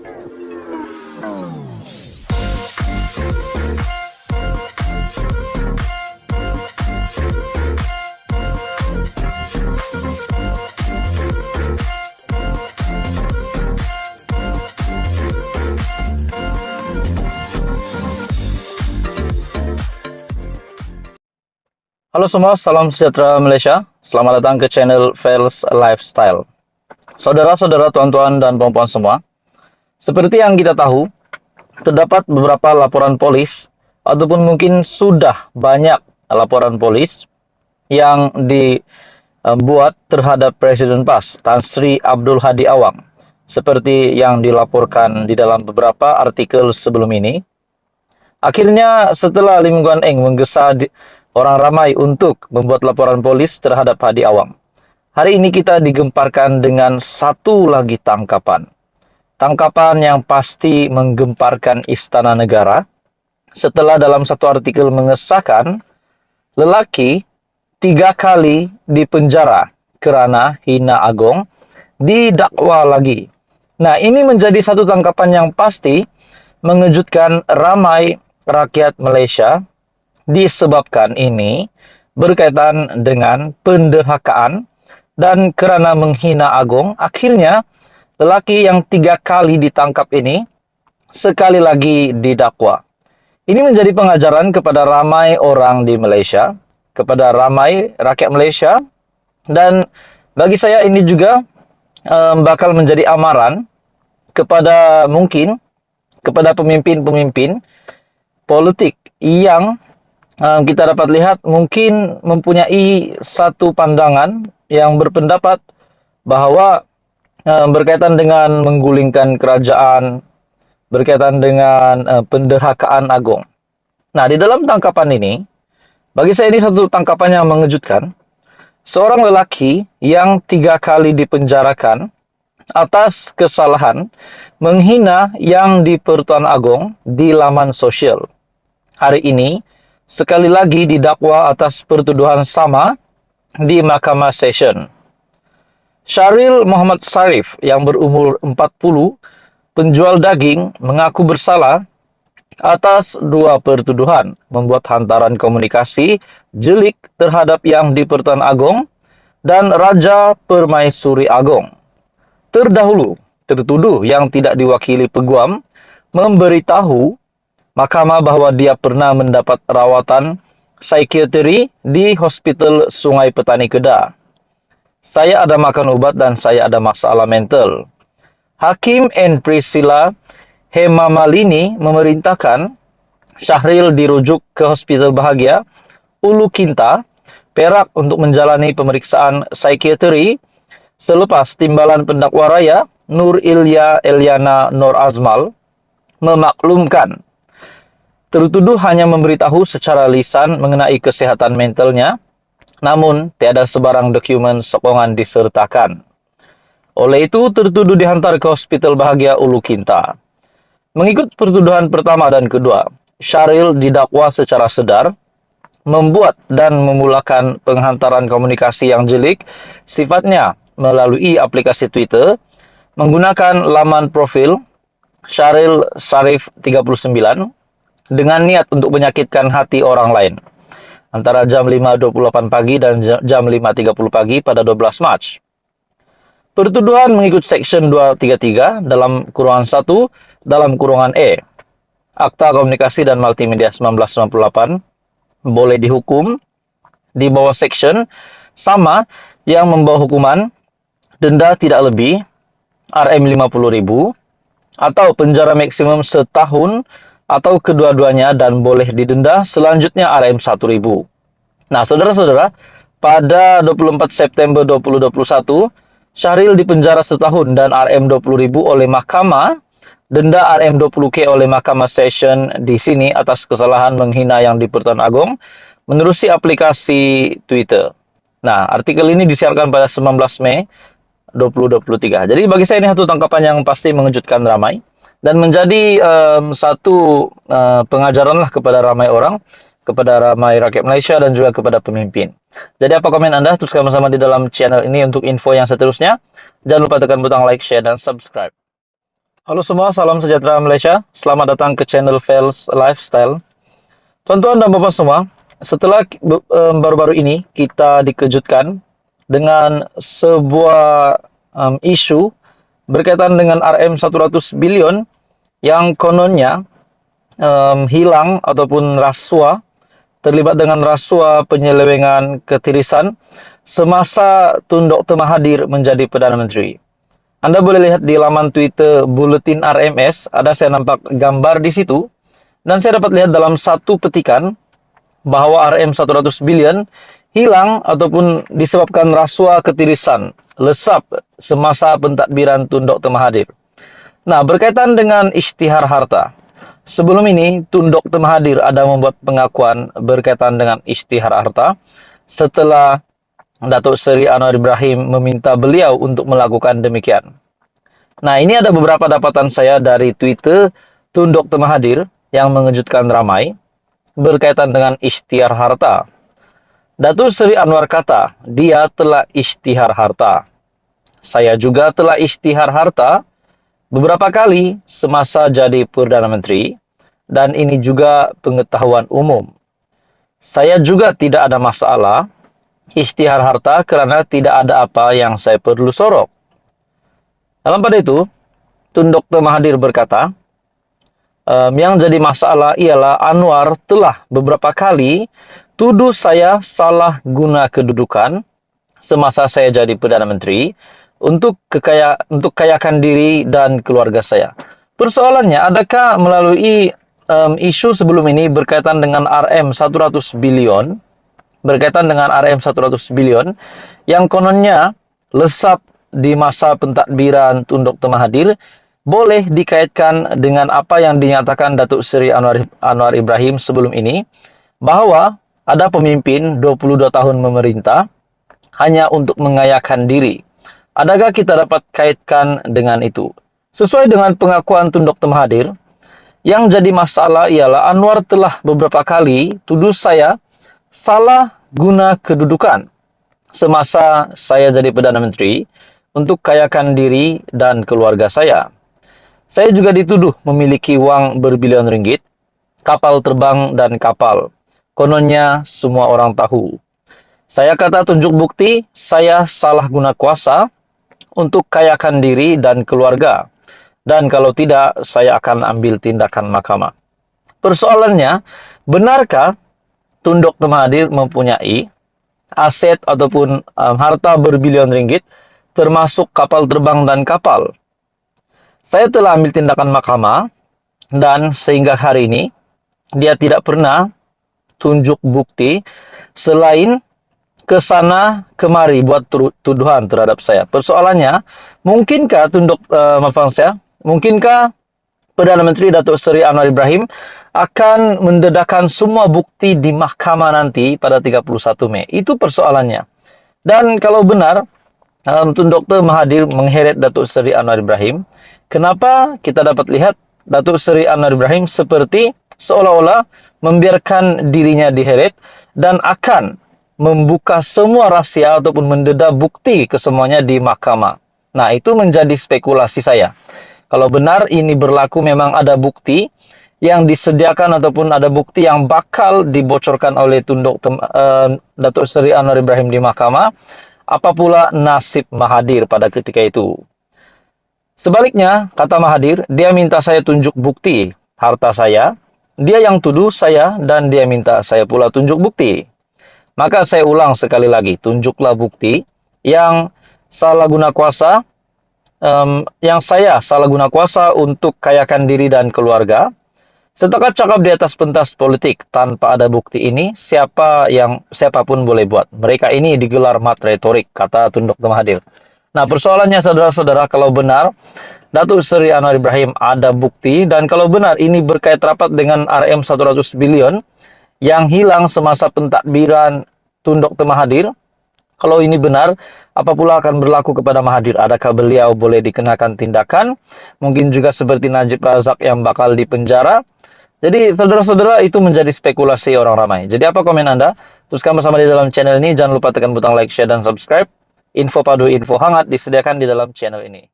Halo semua, salam sejahtera Malaysia. Selamat datang ke channel Fels Lifestyle. Saudara-saudara, tuan-tuan dan puan-puan semua, seperti yang kita tahu, terdapat beberapa laporan polis ataupun mungkin sudah banyak laporan polis yang dibuat terhadap Presiden PAS Tan Sri Abdul Hadi Awang, seperti yang dilaporkan di dalam beberapa artikel sebelum ini. Akhirnya setelah Lim Guan Eng menggesa orang ramai untuk membuat laporan polis terhadap Hadi Awang, hari ini kita digemparkan dengan satu lagi tangkapan. Tangkapan yang pasti menggemparkan istana negara setelah dalam satu artikel mengesahkan lelaki 3 kali dipenjara kerana hina agong didakwa lagi. Nah, ini menjadi satu tangkapan yang pasti mengejutkan ramai rakyat Malaysia, disebabkan ini berkaitan dengan penderhakaan dan kerana menghina agong, akhirnya lelaki yang 3 kali ditangkap ini sekali lagi didakwa. Ini menjadi pengajaran kepada ramai orang di Malaysia, kepada ramai rakyat Malaysia, dan bagi saya ini juga bakal menjadi amaran kepada kepada pemimpin-pemimpin politik yang kita dapat lihat mungkin mempunyai satu pandangan yang berpendapat bahwa berkaitan dengan menggulingkan kerajaan, berkaitan dengan penderhakaan agong. Nah, di dalam tangkapan ini, bagi saya ini satu tangkapan yang mengejutkan. Seorang lelaki yang 3 kali dipenjarakan atas kesalahan menghina yang di-Pertuan Agong di laman sosial. Hari ini, sekali lagi didakwa atas pertuduhan sama di Mahkamah Session. Syahril Muhammad Sarif yang berumur 40, penjual daging, mengaku bersalah atas 2 pertuduhan membuat hantaran komunikasi jelik terhadap yang di-Pertuan Agong dan Raja Permaisuri Agong. Terdahulu, tertuduh yang tidak diwakili peguam memberitahu mahkamah bahawa dia pernah mendapat rawatan psikiatri di Hospital Sungai Petani Kedah. Saya ada makan ubat dan saya ada masalah mental. Hakim N. Priscilla Hemamalini memerintahkan Syahril dirujuk ke Hospital Bahagia, Ulu Kinta, Perak untuk menjalani pemeriksaan psikiatri selepas timbalan pendakwa raya Nur Ilya Eliana Nur Azmal memaklumkan tertuduh hanya memberitahu secara lisan mengenai kesehatan mentalnya, namun tiada sebarang dokumen sokongan disertakan. Oleh itu, tertuduh dihantar ke Hospital Bahagia Ulu Kinta. Mengikut pertuduhan pertama dan kedua, Syahril didakwa secara sedar membuat dan memulakan penghantaran komunikasi yang jelik, sifatnya melalui aplikasi Twitter, menggunakan laman profil Syahril Sarif 39, dengan niat untuk menyakitkan hati orang lain antara jam 5.28 pagi dan jam 5.30 pagi pada 12 Mac. Pertuduhan mengikut Seksyen 233 dalam kurungan 1 dalam kurungan E Akta Komunikasi dan Multimedia 1998 boleh dihukum di bawah Seksyen sama yang membawa hukuman denda tidak lebih RM50.000 atau penjara maksimum setahun atau kedua-duanya dan boleh didenda selanjutnya RM1.000. Nah, saudara-saudara, pada 24 September 2021, Syahril dipenjara setahun dan RM20.000 oleh mahkamah, denda RM20K oleh Mahkamah Session di sini atas kesalahan menghina yang di-Pertuan Agong menerusi aplikasi Twitter. Nah, artikel ini disiarkan pada 19 Mei 2023. Jadi bagi saya ini satu tangkapan yang pasti mengejutkan ramai dan menjadi satu pengajaran lah kepada ramai orang, kepada ramai rakyat Malaysia dan juga kepada pemimpin. Jadi apa komen Anda? Teruskan bersama di dalam channel ini untuk info yang seterusnya. Jangan lupa tekan butang like, share, dan subscribe. Halo semua, salam sejahtera Malaysia. Selamat datang ke channel Fels Lifestyle. Tuan-tuan dan puan semua, setelah baru-baru ini kita dikejutkan dengan sebuah isu berkaitan dengan RM100 bilion yang kononnya hilang ataupun rasuah, terlibat dengan rasuah penyelewengan ketirisan semasa Tun Dr. Mahathir menjadi Perdana Menteri. Anda boleh lihat di laman Twitter Buletin RMS, ada saya nampak gambar di situ, dan saya dapat lihat dalam satu petikan bahwa RM100 bilion hilang ataupun disebabkan rasuah ketirisan lesap semasa pentadbiran Tun Dr. Mahathir. Nah, berkaitan dengan isytihar harta. Sebelum ini, Tun Dr. Mahathir ada membuat pengakuan berkaitan dengan isytihar harta setelah Datuk Seri Anwar Ibrahim meminta beliau untuk melakukan demikian. Nah, ini ada beberapa dapatan saya dari Twitter Tun Dr. Mahathir yang mengejutkan ramai berkaitan dengan isytihar harta. Datuk Seri Anwar kata, dia telah isytihar harta. Saya juga telah isytihar harta beberapa kali semasa jadi Perdana Menteri, dan ini juga pengetahuan umum. Saya juga tidak ada masalah isytihar harta kerana tidak ada apa yang saya perlu sorok. Dalam pada itu, Tun Dr. Mahathir berkata, yang jadi masalah ialah Anwar telah beberapa kali tuduh saya salah guna kedudukan semasa saya jadi Perdana Menteri untuk kayakan diri dan keluarga saya. Persoalannya, adakah melalui isu sebelum ini berkaitan dengan RM100 bilion, yang kononnya lesap di masa pentadbiran Tun Dr. Mahathir, boleh dikaitkan dengan apa yang dinyatakan Datuk Seri Anwar Ibrahim sebelum ini, bahwa ada pemimpin 22 tahun memerintah hanya untuk mengayakan diri. Adakah kita dapat kaitkan dengan itu? Sesuai dengan pengakuan Tun Dr. Mahathir, yang jadi masalah ialah Anwar telah beberapa kali tuduh saya salah guna kedudukan semasa saya jadi Perdana Menteri untuk kayakan diri dan keluarga saya. Saya juga dituduh memiliki wang berbilion ringgit, kapal terbang dan kapal. Kononnya semua orang tahu. Saya kata tunjuk bukti saya salah guna kuasa untuk kayakan diri dan keluarga. Dan kalau tidak, saya akan ambil tindakan mahkamah. Persoalannya, benarkah Tun Dr. Mahathir mempunyai aset ataupun harta berbilion ringgit, termasuk kapal terbang dan kapal? Saya telah ambil tindakan mahkamah, dan sehingga hari ini, dia tidak pernah tunjuk bukti selain kesana kemari buat tuduhan terhadap saya. Persoalannya, mungkinkah mungkinkah Perdana Menteri Datuk Seri Anwar Ibrahim akan mendedahkan semua bukti di mahkamah nanti pada 31 Mei? Itu persoalannya. Dan kalau benar Tun Dr. Mahathir mengheret Datuk Seri Anwar Ibrahim, kenapa kita dapat lihat Datuk Seri Anwar Ibrahim seperti seolah-olah membiarkan dirinya diheret dan akan membuka semua rahsia ataupun mendedah bukti kesemuanya di mahkamah? Nah, itu menjadi spekulasi saya. Kalau benar ini berlaku, memang ada bukti yang disediakan ataupun ada bukti yang bakal dibocorkan oleh Datuk Seri Anwar Ibrahim di mahkamah, apa pula nasib Mahathir pada ketika itu? Sebaliknya, kata Mahathir, dia minta saya tunjuk bukti harta saya, dia yang tuduh saya dan dia minta saya pula tunjuk bukti. Maka saya ulang sekali lagi, tunjuklah bukti yang salah guna kuasa, yang saya salah guna kuasa untuk kayakan diri dan keluarga. Setakat cakap di atas pentas politik tanpa ada bukti ini, siapapun boleh buat. Mereka ini digelar mat retorik, kata Tun Dr. Mahathir. Nah, persoalannya saudara-saudara, kalau benar Datuk Seri Anwar Ibrahim ada bukti, dan kalau benar ini berkait rapat dengan RM100 bilion yang hilang semasa pentadbiran Tun Dr. Mahathir, kalau ini benar, apa pula akan berlaku kepada Mahathir? Adakah beliau boleh dikenakan tindakan? Mungkin juga seperti Najib Razak yang bakal dipenjara. Jadi, saudara-saudara, itu menjadi spekulasi orang ramai. Jadi, apa komen Anda? Teruskan bersama di dalam channel ini. Jangan lupa tekan butang like, share, dan subscribe. Info padu, info hangat disediakan di dalam channel ini.